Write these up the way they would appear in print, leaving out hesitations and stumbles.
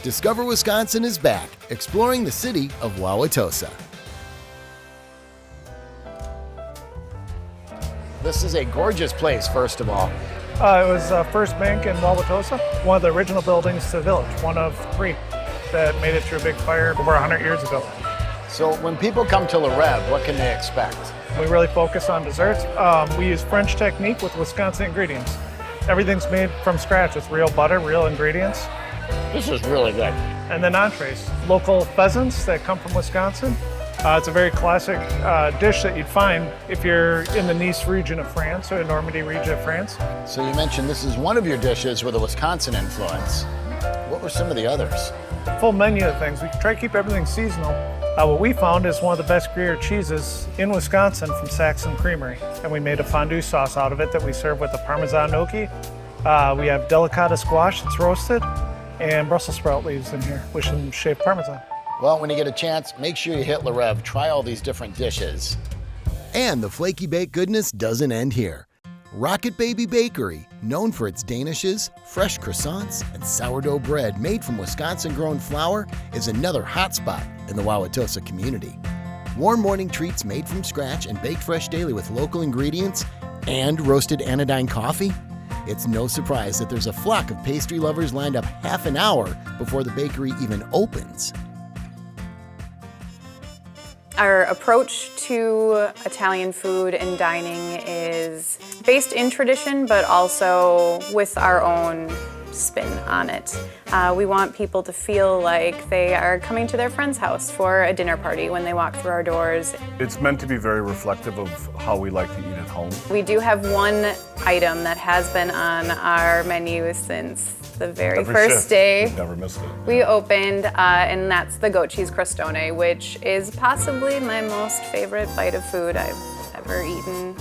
Discover Wisconsin is back, exploring the city of Wauwatosa. This is a gorgeous place, first of all. It was First Bank in Wauwatosa, one of the original buildings to the village, one of 3 that made it through a big fire over 100 years ago. So when people come to Reve, what can they expect? We really focus on desserts. We use French technique with Wisconsin ingredients. Everything's made from scratch with real butter, real ingredients. This is really good. And then entrees, local pheasants that come from Wisconsin. It's a very classic dish that you'd find if you're in the Nice region of France or the Normandy region of France. So you mentioned this is one of your dishes with a Wisconsin influence. What were some of the others? Full menu of things. We try to keep everything seasonal. What we found is one of the best Gruyere cheeses in Wisconsin from Saxon Creamery. And we made a fondue sauce out of it that we serve with a Parmesan gnocchi. We have delicata squash that's roasted and Brussels sprout leaves in here with some shaved Parmesan. Well, when you get a chance, make sure you hit Reve. Try all these different dishes. And the flaky baked goodness doesn't end here. Rocket Baby Bakery, known for its danishes, fresh croissants, and sourdough bread made from Wisconsin-grown flour, is another hotspot in the Wauwatosa community. Warm morning treats made from scratch and baked fresh daily with local ingredients and roasted anodyne coffee. It's no surprise that there's a flock of pastry lovers lined up half an hour before the bakery even opens. Our approach to Italian food and dining is based in tradition, but also with our own spin on it. We want people to feel like they are coming to their friend's house for a dinner party when they walk through our doors. It's meant to be very reflective of how we like to eat at home. We do have one item that has been on our menu since the very first day. We've never missed it. We opened, and that's the goat cheese crostone, which is possibly my most favorite bite of food I've ever eaten.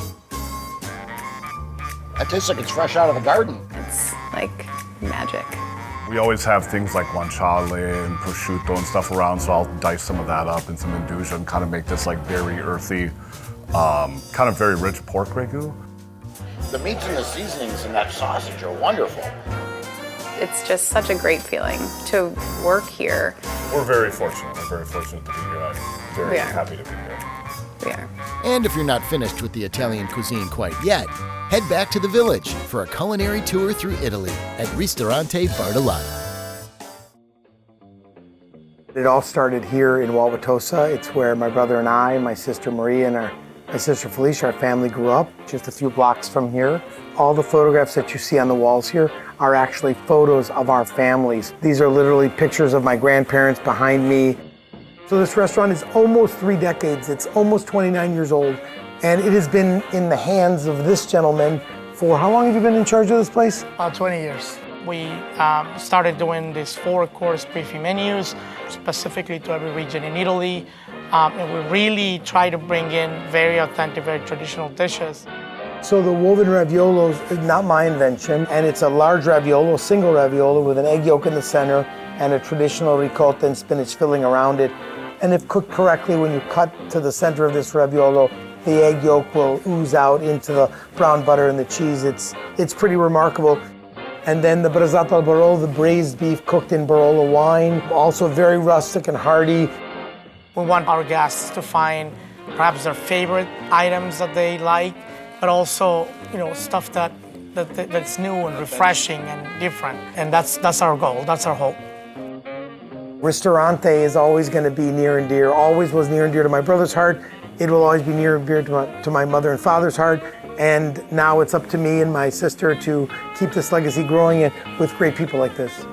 That tastes like it's fresh out of the garden. It's like magic. We always have things like guanciale and prosciutto and stuff around, so I'll dice some of that up and some indulgent, kind of make this like very earthy, kind of very rich pork ragu. The meats and the seasonings and that sausage are wonderful. It's just such a great feeling to work here. We're very fortunate. We're very fortunate to be here. I'm very happy to be here. We are. And if you're not finished with the Italian cuisine quite yet, head back to the village for a culinary tour through Italy at Ristorante Bartolada. It all started here in Wauwatosa. It's where my brother and I, my sister Maria, and my sister Felicia, our family grew up, just a few blocks from here. All the photographs that you see on the walls here are actually photos of our families. These are literally pictures of my grandparents behind me. So this restaurant is almost 3 decades. It's almost 29 years old. And it has been in the hands of this gentleman for, how long have you been in charge of this place? About 20 years. We started doing these 4-course buffet menus, specifically to every region in Italy. And we really try to bring in very authentic, very traditional dishes. So the woven raviolos is not my invention, and it's a large raviolo, single raviolo with an egg yolk in the center and a traditional ricotta and spinach filling around it. And if cooked correctly, when you cut to the center of this raviolo, the egg yolk will ooze out into the brown butter and the cheese. It's pretty remarkable. And then the brasato al Barolo, the braised beef cooked in Barolo wine, also very rustic and hearty. We want our guests to find perhaps their favorite items that they like, but also, stuff that's new and refreshing and different. And that's our goal, that's our hope. Ristorante is always going to be near and dear, always was near and dear to my brother's heart. It will always be near and dear to my mother and father's heart. And now it's up to me and my sister to keep this legacy growing with great people like this.